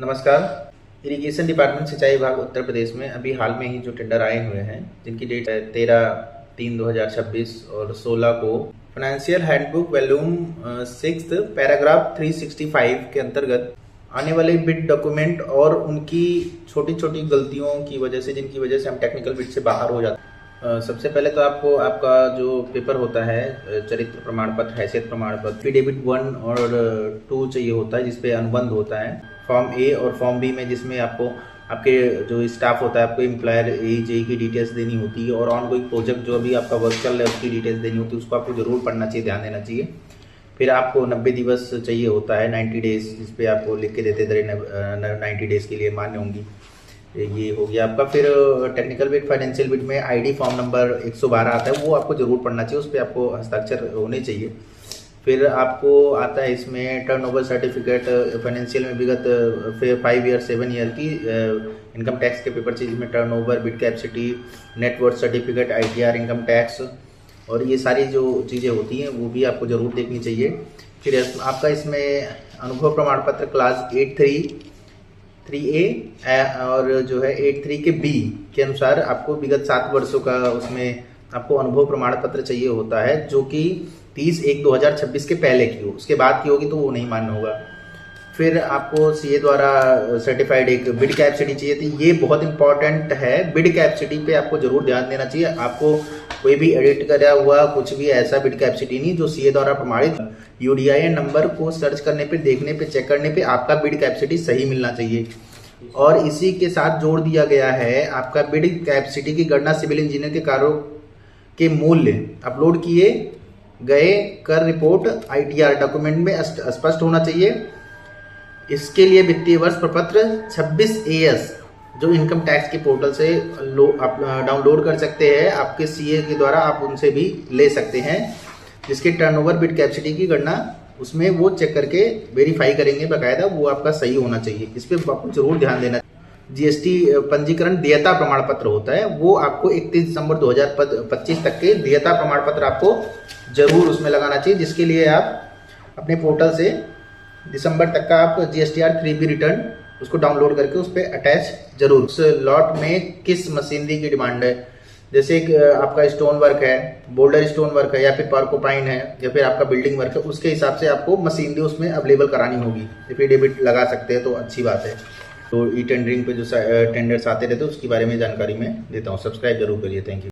नमस्कार। Irrigation department सिंचाई विभाग उत्तर प्रदेश में अभी हाल में ही जो टेंडर आए हुए हैं, जिनकी डेट है 13/3/2026 और 16 को फाइनेंशियल हैंडबुक वॉल्यूम 6 पैराग्राफ 365 के अंतर्गत आने वाले बिड डॉक्यूमेंट और उनकी छोटी छोटी गलतियों की वजह से, जिनकी वजह से हम टेक्निकल बिड से बाहर हो जाते हैं। सबसे पहले तो आपको आपका जो पेपर होता है, चरित्र प्रमाण पत्र, हैसियत प्रमाण पत्र, एफिडेविट 1 और 2 चाहिए होता है, जिसपे अनुबंध होता है फॉर्म ए और फॉर्म बी में, जिसमें आपको आपके जो स्टाफ होता है, आपको एम्प्लॉयर AE की डिटेल्स देनी होती है और ऑन गोइंग प्रोजेक्ट जो अभी आपका वर्क चल रहा है उसकी डिटेल्स देनी होती है। उसको आपको जरूर पढ़ना चाहिए, ध्यान देना चाहिए। फिर आपको 90 दिवस चाहिए होता है, 90 डेज, जिसपे आपको लिख के देते थे 90 डेज के लिए मान्य होंगी। ये हो गया आपका। फिर टेक्निकल बिड, फाइनेंशियल बिड में ID फॉर्म नंबर 112 आता है, वो आपको जरूर पढ़ना चाहिए, उस पर आपको हस्ताक्षर होने चाहिए। फिर आपको आता है इसमें टर्नओवर सर्टिफिकेट, फाइनेंशियल में विगत 5 ईयर 7 ईयर की इनकम टैक्स के पेपर चाहिए, जिसमें turnover, bid capacity, net worth certificate, ITR, income tax और ये सारी जो चीज़ें होती हैं वो भी आपको ज़रूर देखनी चाहिए। फिर आपका इसमें अनुभव प्रमाण पत्र क्लास 83A और जो है 83 के B के अनुसार आपको विगत 7 वर्षों का उसमें आपको अनुभव प्रमाण पत्र चाहिए होता है, जो कि 30/1/2026 के पहले की हो। उसके बाद की होगी तो वो नहीं मान्य होगा। फिर आपको CA द्वारा सर्टिफाइड एक बिड कैपेसिटी चाहिए थी, ये बहुत इंपॉर्टेंट है। बिड कैपेसिटी पे आपको जरूर ध्यान देना चाहिए। आपको कोई भी एडिट करा हुआ कुछ भी ऐसा बिड कैपेसिटी नहीं, जो CA द्वारा प्रमाणित UDIN नंबर को सर्च करने पे, देखने पे, चेक करने पे आपका बिड कैपेसिटी सही मिलना चाहिए। और इसी के साथ जोड़ दिया गया है आपका बिड कैपेसिटी की गणना सिविल इंजीनियर के कार्यों के मूल्य अपलोड किए गए कर रिपोर्ट ITR डॉक्यूमेंट में स्पष्ट होना चाहिए। इसके लिए वित्तीय वर्ष प्रपत्र 26AS जो इनकम टैक्स के पोर्टल से आप डाउनलोड कर सकते हैं, आपके CA के द्वारा आप उनसे भी ले सकते हैं, जिसके टर्नओवर, बिड कैपेसिटी की गणना उसमें वो चेक करके वेरीफाई करेंगे बाकायदा, वो आपका सही होना चाहिए। इस पर आपको जरूर ध्यान देना। GST पंजीकरण देयता प्रमाण पत्र होता है, वो आपको 31 दिसंबर 2025 तक के देयता प्रमाण पत्र आपको जरूर उसमें लगाना चाहिए, जिसके लिए आप अपने पोर्टल से दिसंबर तक का आप GSTR 3B रिटर्न उसको डाउनलोड करके उस पर अटैच जरूर। उस लॉट में किस मशीनरी की डिमांड है, जैसे आपका स्टोन वर्क है, बोल्डर स्टोन वर्क है, या फिर पार्कोपाइन है, या फिर आपका बिल्डिंग वर्क है, उसके हिसाब से आपको मशीनरी उसमें अवेलेबल करानी होगी। एफिडेविट लगा सकते हैं तो अच्छी बात है। तो ई टेंडरिंग पे जो टेंडर्स आते रहते हैं उसके बारे में जानकारी मैं देता हूँ। सब्सक्राइब जरूर करिए। Thank you.